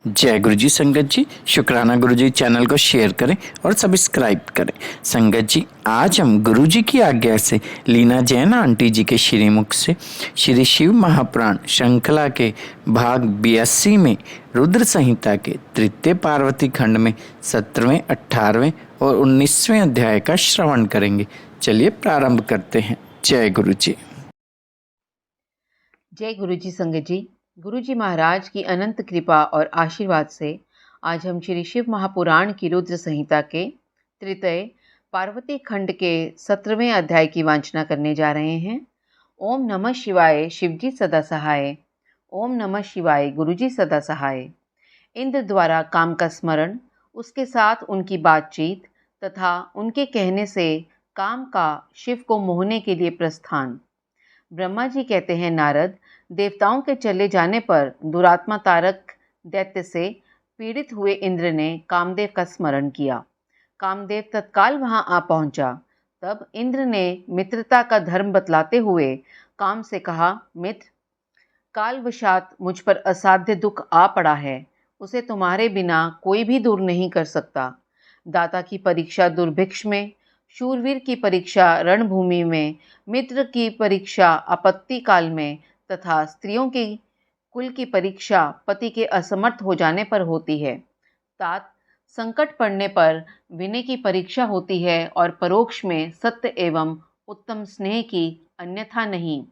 जय गुरु जी। संगत जी, शुक्राना गुरु जी चैनल को शेयर करें और सब्सक्राइब करें। संगत जी, आज हम गुरु जी की आज्ञा से लीना जैन आंटी जी के श्रीमुख से श्री शिव महापुराण श्रृंखला के भाग 82 में रुद्र संहिता के तृतीय पार्वती खंड में 17वें, 18वें और 19वें अध्याय का श्रवण करेंगे। चलिए प्रारंभ करते हैं। जय गुरु जी। जय गुरु जी। संगत जी, गुरु जी महाराज की अनंत कृपा और आशीर्वाद से आज हम श्री शिव महापुराण की रुद्र संहिता के तृतीय पार्वती खंड के 17वें अध्याय की वांछना करने जा रहे हैं। ओम नमः शिवाय, शिवजी सदा सहाय। ओम नमः शिवाय, गुरु जी सदा सहाय। इंद्र द्वारा काम का स्मरण, उसके साथ उनकी बातचीत तथा उनके कहने से काम का शिव को मोहने के लिए प्रस्थान। ब्रह्मा जी कहते हैं, नारद, देवताओं के चले जाने पर दुरात्मा तारक दैत्य से पीड़ित हुए इंद्र ने कामदेव का स्मरण किया। कामदेव तत्काल वहां आ पहुंचा। तब इंद्र ने मित्रता का धर्म बतलाते हुए काम से कहा, मित्र, कालवशात मुझ पर असाध्य दुख आ पड़ा है, उसे तुम्हारे बिना कोई भी दूर नहीं कर सकता। दाता की परीक्षा दुर्भिक्ष में, शूरवीर की परीक्षा रणभूमि में, मित्र की परीक्षा आपत्ति काल में तथा स्त्रियों की कुल की परीक्षा पति के असमर्थ हो जाने पर होती है। तात संकट पड़ने पर विनय की परीक्षा होती है और परोक्ष में सत्य एवं उत्तम स्नेह की, अन्यथा नहीं।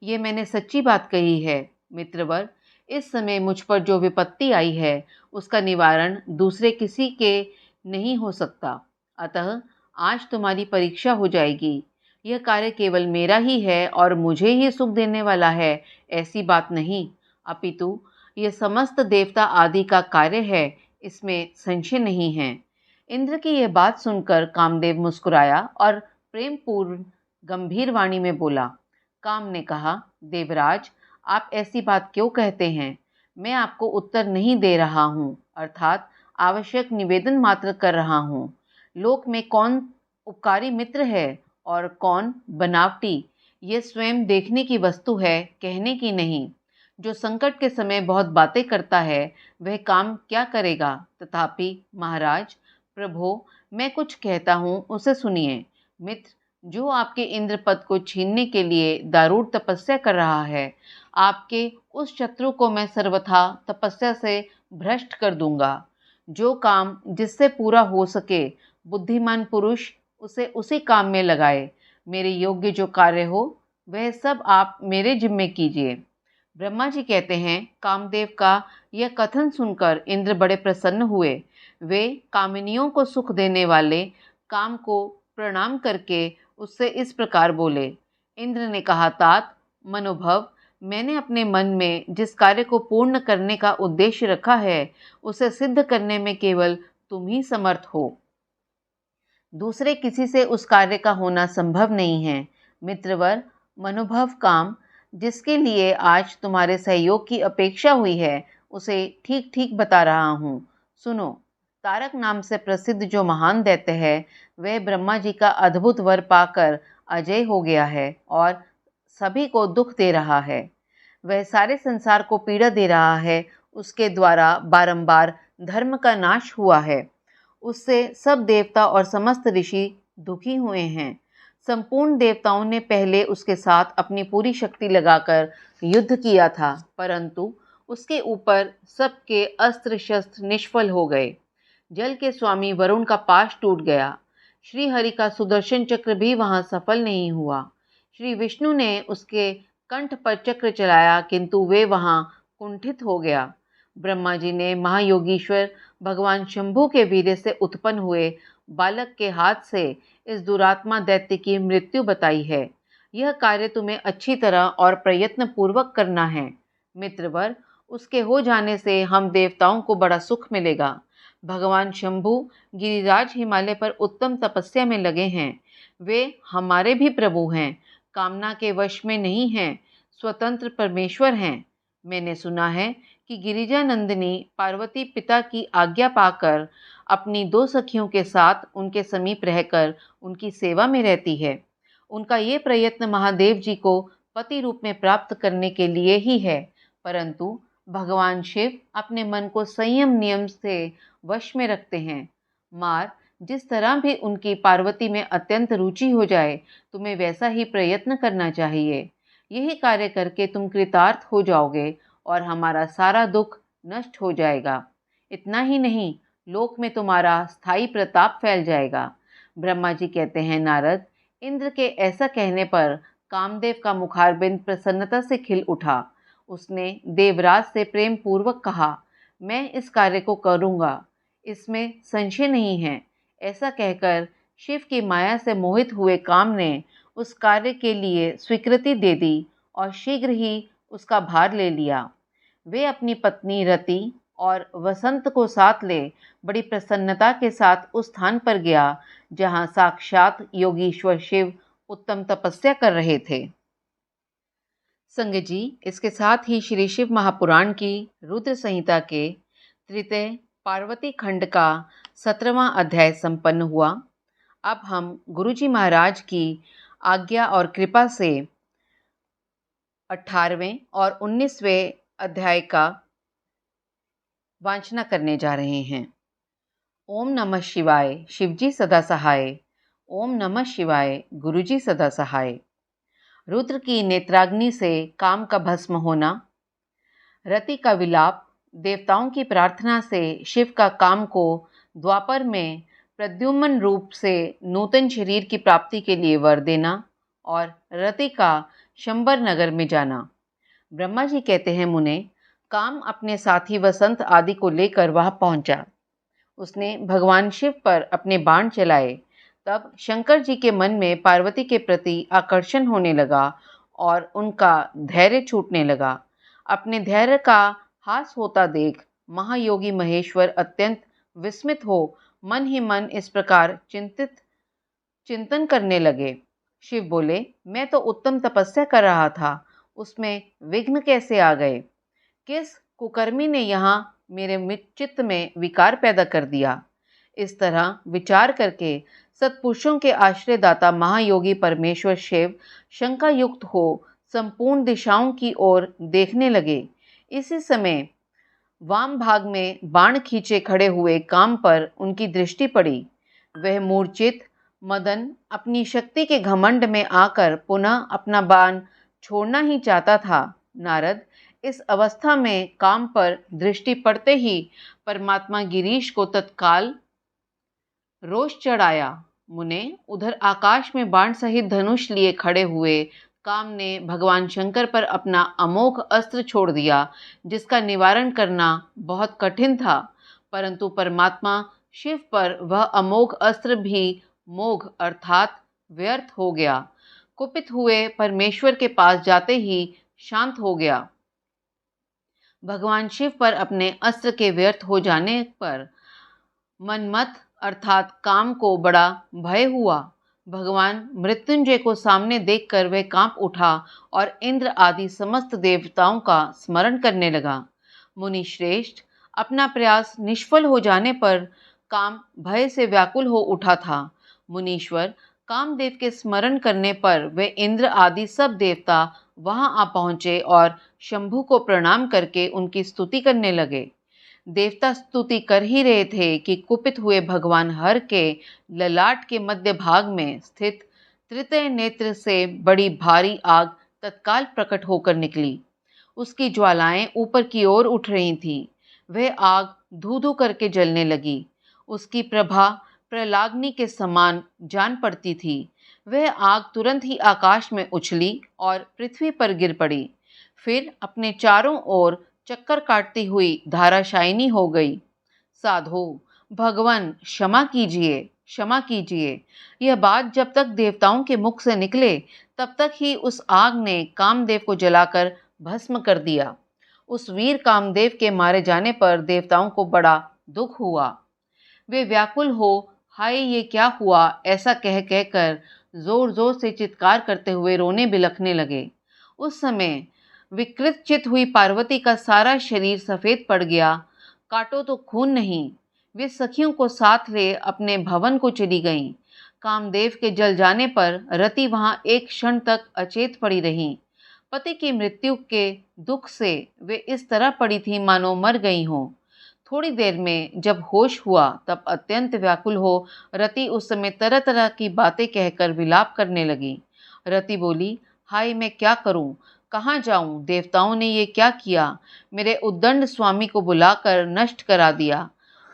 ये मैंने सच्ची बात कही है। मित्रवर, इस समय मुझ पर जो विपत्ति आई है उसका निवारण दूसरे किसी के नहीं हो सकता। अतः आज तुम्हारी परीक्षा हो जाएगी। यह कार्य केवल मेरा ही है और मुझे ही सुख देने वाला है, ऐसी बात नहीं, अपितु यह समस्त देवता आदि का कार्य है, इसमें संशय नहीं है। इंद्र की यह बात सुनकर कामदेव मुस्कुराया और प्रेमपूर्ण गंभीर वाणी में बोला। काम ने कहा, देवराज, आप ऐसी बात क्यों कहते हैं? मैं आपको उत्तर नहीं दे रहा हूँ, अर्थात आवश्यक निवेदन मात्र कर रहा हूँ। लोक में कौन उपकारी मित्र है और कौन बनावटी, ये स्वयं देखने की वस्तु है, कहने की नहीं। जो संकट के समय बहुत बातें करता है वह काम क्या करेगा? तथापि महाराज, प्रभो, मैं कुछ कहता हूँ, उसे सुनिए। मित्र, जो आपके इंद्र पद को छीनने के लिए दारूढ़ तपस्या कर रहा है, आपके उस शत्रु को मैं सर्वथा तपस्या से भ्रष्ट कर दूंगा। जो काम जिससे पूरा हो सके, बुद्धिमान पुरुष उसे उसी काम में लगाए। मेरे योग्य जो कार्य हो वह सब आप मेरे जिम्मे कीजिए। ब्रह्मा जी कहते हैं, कामदेव का यह कथन सुनकर इंद्र बड़े प्रसन्न हुए। वे कामिनियों को सुख देने वाले काम को प्रणाम करके उससे इस प्रकार बोले। इंद्र ने कहा, तात मनोभव, मैंने अपने मन में जिस कार्य को पूर्ण करने का उद्देश्य रखा है उसे सिद्ध करने में केवल तुम ही समर्थ हो। दूसरे किसी से उस कार्य का होना संभव नहीं है। मित्रवर, मनोभव काम जिसके लिए आज तुम्हारे सहयोग की अपेक्षा हुई है उसे ठीक ठीक बता रहा हूँ। सुनो, तारक नाम से प्रसिद्ध जो महान दैत्य है वह ब्रह्मा जी का अद्भुत वर पाकर अजय हो गया है और सभी को दुख दे रहा है। वह सारे संसार को पीड़ा दे रहा है। उसके द्वारा बारंबार धर्म का नाश हुआ है। उससे सब देवता और समस्त ऋषि दुखी हुए हैं। संपूर्ण देवताओं ने पहले उसके साथ अपनी पूरी शक्ति लगाकर युद्ध किया था, परंतु उसके ऊपर सबके अस्त्र शस्त्र निष्फल हो गए। जल के स्वामी वरुण का पाश टूट गया। श्री हरि का सुदर्शन चक्र भी वहां सफल नहीं हुआ। श्री विष्णु ने उसके कंठ पर चक्र चलाया, किंतु वे वहां कुंठित हो गया। ब्रह्मा जी ने महायोगीश्वर भगवान शंभु के वीर्य से उत्पन्न हुए बालक के हाथ से इस दुरात्मा दैत्य की मृत्यु बताई है। यह कार्य तुम्हें अच्छी तरह और प्रयत्न पूर्वक करना है। मित्रवर, उसके हो जाने से हम देवताओं को बड़ा सुख मिलेगा। भगवान शंभु गिरिराज हिमालय पर उत्तम तपस्या में लगे हैं। वे हमारे भी प्रभु हैं, कामना के वश में नहीं हैं, स्वतंत्र परमेश्वर हैं। मैंने सुना है कि गिरिजा नंदिनी पार्वती पिता की आज्ञा पाकर अपनी दो सखियों के साथ उनके समीप रहकर उनकी सेवा में रहती है। उनका ये प्रयत्न महादेव जी को पति रूप में प्राप्त करने के लिए ही है, परंतु भगवान शिव अपने मन को संयम नियम से वश में रखते हैं। मार, जिस तरह भी उनकी पार्वती में अत्यंत रुचि हो जाए, तुम्हें वैसा ही प्रयत्न करना चाहिए। यही कार्य करके तुम कृतार्थ हो जाओगे और हमारा सारा दुख नष्ट हो जाएगा। इतना ही नहीं, लोक में तुम्हारा स्थायी प्रताप फैल जाएगा। ब्रह्मा जी कहते हैं, नारद, इंद्र के ऐसा कहने पर कामदेव का मुखारबिंद प्रसन्नता से खिल उठा। उसने देवराज से प्रेम पूर्वक कहा, मैं इस कार्य को करूँगा, इसमें संशय नहीं है। ऐसा कहकर शिव की माया से मोहित हुए काम ने उस कार्य के लिए स्वीकृति दे दी और शीघ्र ही उसका भार ले लिया। वे अपनी पत्नी रति और वसंत को साथ ले बड़ी प्रसन्नता के साथ उस स्थान पर गया जहाँ साक्षात योगीश्वर शिव उत्तम तपस्या कर रहे थे। संगत जी, इसके साथ ही श्री शिव महापुराण की रुद्र संहिता के तृतीय पार्वती खंड का 17वां अध्याय संपन्न हुआ। अब हम गुरुजी महाराज की आज्ञा और कृपा से 18वें और 19वें अध्याय का वांचना करने जा रहे हैं। ओम नमः शिवाय, शिवजी सदा सहाय। ओम नमः शिवाय, गुरुजी सदा सहाय। रुद्र की नेत्राग्नि से काम का भस्म होना, रति का विलाप, देवताओं की प्रार्थना से शिव का काम को द्वापर में प्रद्युम्न रूप से नूतन शरीर की प्राप्ति के लिए वर देना और रति का शंबर नगर में जाना। ब्रह्मा जी कहते हैं, मुने, काम अपने साथी वसंत आदि को लेकर वहां पहुंचा। उसने भगवान शिव पर अपने बाण चलाए। तब शंकर जी के मन में पार्वती के प्रति आकर्षण होने लगा और उनका धैर्य छूटने लगा। अपने धैर्य का हास होता देख महायोगी महेश्वर अत्यंत विस्मित हो मन ही मन इस प्रकार चिंतन करने लगे। शिव बोले, मैं तो उत्तम तपस्या कर रहा था, उसमें विघ्न कैसे आ गए? किस कुकर्मी ने यहाँ मेरे चित्त में विकार पैदा कर दिया? इस तरह विचार करके सत्पुरुषों के आश्रयदाता महायोगी परमेश्वर शिव शंका युक्त हो संपूर्ण दिशाओं की ओर देखने लगे। इसी समय वाम भाग में बाण खींचे खड़े हुए काम पर उनकी दृष्टि पड़ी। वह मूर्छित मदन अपनी शक्ति के घमंड में आकर पुनः अपना बाण छोड़ना ही चाहता था। नारद, इस अवस्था में काम पर दृष्टि पड़ते ही परमात्मा गिरीश को तत्काल रोष चढ़ाया। मुने, उधर आकाश में बाण सहित धनुष लिए खड़े हुए काम ने भगवान शंकर पर अपना अमोघ अस्त्र छोड़ दिया, जिसका निवारण करना बहुत कठिन था। परंतु परमात्मा शिव पर वह अमोघ अस्त्र भी मोघ अर्थात व्यर्थ हो गया। कुपित हुए परमेश्वर के पास जाते ही शांत हो गया। भगवान शिव पर अपने अस्त्र के व्यर्थ हो जाने पर मनमत अर्थात काम को बड़ा भय हुआ। भगवान मृत्युंजय को सामने देखकर वह कांप उठा और इंद्र आदि समस्त देवताओं का स्मरण करने लगा। मुनि श्रेष्ठ, अपना प्रयास निष्फल हो जाने पर काम भय से व्याकुल हो उठा था। मुनीश्वर, कामदेव के स्मरण करने पर वे इंद्र आदि सब देवता वहां आ पहुंचे और शंभु को प्रणाम करके उनकी स्तुति करने लगे। देवता स्तुति कर ही रहे थे कि कुपित हुए भगवान हर के ललाट के मध्य भाग में स्थित तृतीय नेत्र से बड़ी भारी आग तत्काल प्रकट होकर निकली। उसकी ज्वालाएं ऊपर की ओर उठ रही थीं। वह आग धू धू करके जलने लगी। उसकी प्रभा प्रलाग्नि के समान जान पड़ती थी। वह आग तुरंत ही आकाश में उछली और पृथ्वी पर गिर पड़ी। फिर अपने चारों ओर चक्कर काटती हुई धाराशायिनी हो गई। साधो, भगवान क्षमा कीजिए, क्षमा कीजिए। यह बात जब तक देवताओं के मुख से निकले तब तक ही उस आग ने कामदेव को जलाकर भस्म कर दिया। उस वीर कामदेव के मारे जाने पर देवताओं को बड़ा दुख हुआ। वे व्याकुल हो हाय ये क्या हुआ ऐसा कह कह कर जोर जोर से चित्कार करते हुए रोने बिलखने लगे। उस समय विकृत चित हुई पार्वती का सारा शरीर सफ़ेद पड़ गया। काटो तो खून नहीं। वे सखियों को साथ ले अपने भवन को चली गईं। कामदेव के जल जाने पर रति वहां एक क्षण तक अचेत पड़ी रहीं। पति की मृत्यु के दुख से वे इस तरह पड़ी थीं मानो मर गई हों। थोड़ी देर में जब होश हुआ तब अत्यंत व्याकुल हो रति उस समय तरह तरह की बातें कहकर विलाप करने लगी। रति बोली, हाय मैं क्या करूं, कहाँ जाऊं, देवताओं ने ये क्या किया, मेरे उद्दंड स्वामी को बुलाकर नष्ट करा दिया।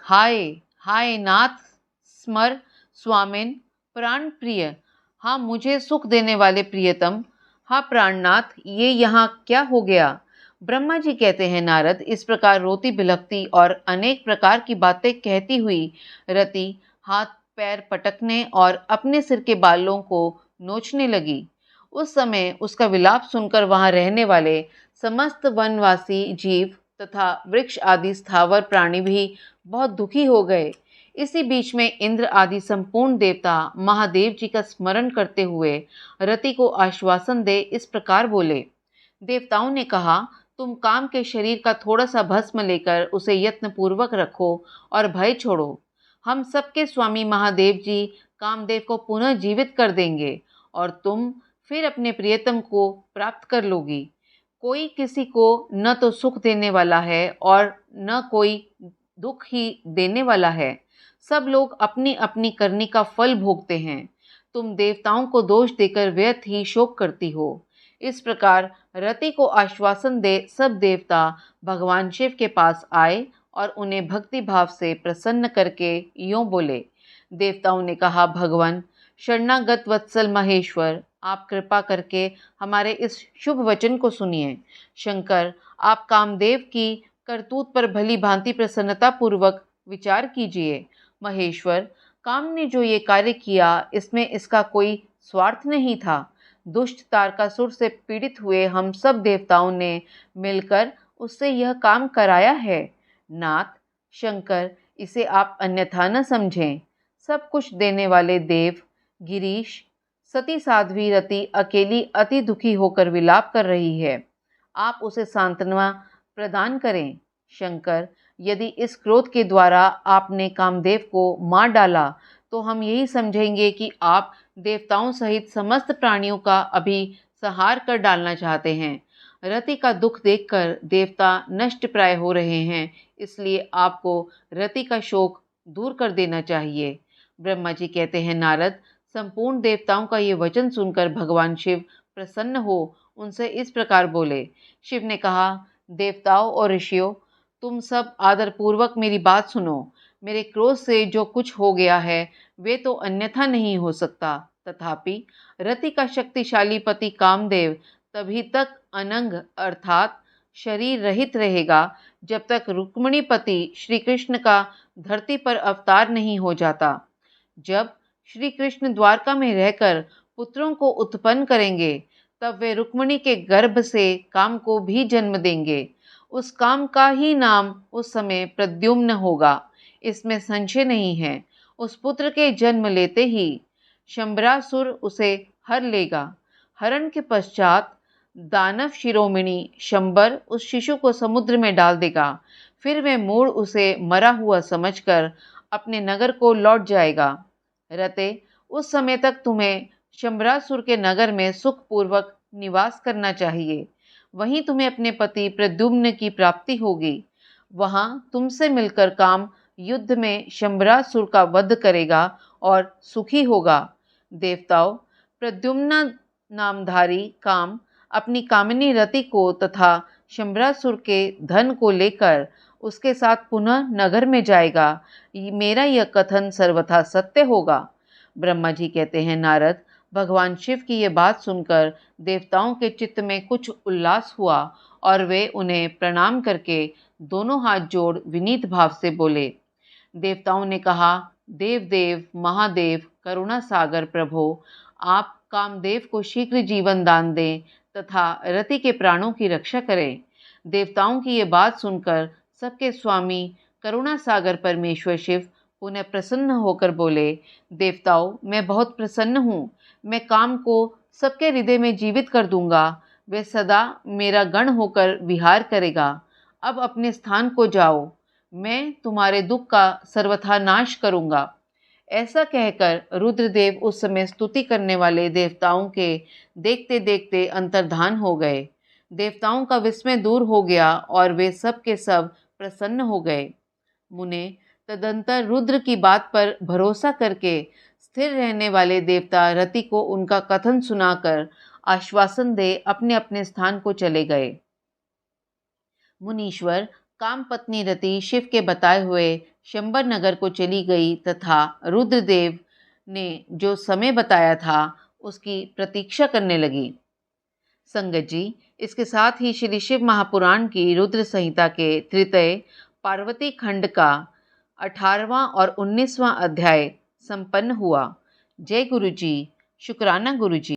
हाय हाय नाथ स्मर स्वामिन प्राण प्रिय, हाँ मुझे सुख देने वाले प्रियतम, हाँ प्राणनाथ ये यहाँ क्या हो गया। ब्रह्मा जी कहते हैं, नारद इस प्रकार रोती बिलखती और अनेक प्रकार की बातें कहती हुई रति हाथ पैर पटकने और अपने सिर के बालों को नोचने लगी। उस समय उसका विलाप सुनकर वहां रहने वाले समस्त वनवासी जीव तथा वृक्ष आदि स्थावर प्राणी भी बहुत दुखी हो गए। इसी बीच में इंद्र आदि संपूर्ण देवता महादेव जी का स्मरण करते हुए रति को आश्वासन दे इस प्रकार बोले। देवताओं ने कहा, तुम काम के शरीर का थोड़ा सा भस्म लेकर उसे यत्न पूर्वक रखो और भय छोड़ो। हम सबके स्वामी महादेव जी कामदेव को पुनः जीवित कर देंगे और तुम फिर अपने प्रियतम को प्राप्त कर लोगी। कोई किसी को न तो सुख देने वाला है और न कोई दुख ही देने वाला है। सब लोग अपनी अपनी करनी का फल भोगते हैं। तुम देवताओं को दोष देकर व्यर्थ ही शोक करती हो। इस प्रकार रति को आश्वासन दे सब देवता भगवान शिव के पास आए और उन्हें भक्ति भाव से प्रसन्न करके यूं बोले। देवताओं ने कहा, भगवान शरणागत वत्सल महेश्वर, आप कृपा करके हमारे इस शुभ वचन को सुनिए। शंकर, आप कामदेव की करतूत पर भली भांति प्रसन्नता पूर्वक विचार कीजिए। महेश्वर, काम ने जो ये कार्य किया इसमें इसका कोई स्वार्थ नहीं था। दुष्ट तारकासुर से पीड़ित हुए हम सब देवताओं ने मिलकर उससे यह काम कराया है। नाथ शंकर, इसे आप अन्यथा न समझें। सब कुछ देने वाले देव गिरीश, सती साध्वी रति अकेली अति दुखी होकर विलाप कर रही है। आप उसे सांत्वना प्रदान करें। शंकर, यदि इस क्रोध के द्वारा आपने कामदेव को मार डाला तो हम यही समझेंगे कि आप देवताओं सहित समस्त प्राणियों का अभी संहार कर डालना चाहते हैं। रति का दुख देखकर देवता नष्ट प्राय हो रहे हैं, इसलिए आपको रति का शोक दूर कर देना चाहिए। ब्रह्मा जी कहते हैं, नारद संपूर्ण देवताओं का ये वचन सुनकर भगवान शिव प्रसन्न हो उनसे इस प्रकार बोले। शिव ने कहा, देवताओं और ऋषियों, तुम सब आदरपूर्वक मेरी बात सुनो। मेरे क्रोध से जो कुछ हो गया है वे तो अन्यथा नहीं हो सकता, तथापि रति का शक्तिशाली पति कामदेव तभी तक अनंग अर्थात शरीर रहित रहेगा जब तक रुक्मिणीपति श्री कृष्ण का धरती पर अवतार नहीं हो जाता। जब श्री कृष्ण द्वारका में रहकर पुत्रों को उत्पन्न करेंगे तब वे रुक्मिणी के गर्भ से काम को भी जन्म देंगे। उस काम का ही नाम उस समय प्रद्युम्न होगा, इसमें संशय नहीं है। उस पुत्र के जन्म लेते ही शंबरासुर उसे हर लेगा। हरण के पश्चात दानव शिरोमणि शंबर उस शिशु को समुद्र में डाल देगा। फिर वह मूढ़ उसे मरा हुआ समझकर अपने नगर को लौट जाएगा। रते, उस समय तक तुम्हें शंबरासुर के नगर में सुखपूर्वक निवास करना चाहिए। वहीं तुम्हें अपने पति प्रद्युम्न की प्राप्ति होगी। वहां तुमसे मिलकर काम युद्ध में शंबरासुर का वध करेगा और सुखी होगा। देवताओं, प्रद्युम्न नामधारी काम अपनी कामिनी रति को तथा शंबरासुर के धन को लेकर उसके साथ पुनः नगर में जाएगा। मेरा यह कथन सर्वथा सत्य होगा। ब्रह्मा जी कहते हैं, नारद भगवान शिव की ये बात सुनकर देवताओं के चित्त में कुछ उल्लास हुआ और वे उन्हें प्रणाम करके दोनों हाथ जोड़ विनीत भाव से बोले। देवताओं ने कहा, देव देव महादेव करुणा सागर प्रभो, आप कामदेव को शीघ्र जीवन दान दें तथा रति के प्राणों की रक्षा करें। देवताओं की ये बात सुनकर सबके स्वामी करुणा सागर परमेश्वर शिव पुनः प्रसन्न होकर बोले, देवताओं मैं बहुत प्रसन्न हूँ। मैं काम को सबके हृदय में जीवित कर दूंगा। वे सदा मेरा गण होकर विहार करेगा। अब अपने स्थान को जाओ, मैं तुम्हारे दुख का सर्वथा नाश करूंगा। ऐसा कहकर रुद्रदेव उस समय स्तुति करने वाले देवताओं के देखते देखते अंतर्धान हो गए। देवताओं का विस्मय दूर हो गया और वे सब के सब प्रसन्न हो गए। मुने तदंतर रुद्र की बात पर भरोसा करके स्थिर रहने वाले देवता रति को उनका कथन सुनाकर आश्वासन दे अपने अपने स्थान को चले गए। मुनीश्वर काम पत्नी रति शिव के बताए हुए शंबर नगर को चली गई तथा रुद्रदेव ने जो समय बताया था उसकी प्रतीक्षा करने लगी। संगत जी, इसके साथ ही श्री शिव महापुराण की रुद्र संहिता के तृतीय पार्वती खंड का 18वां और 19वां अध्याय संपन्न हुआ। जय गुरु जी, शुक्राना गुरु जी।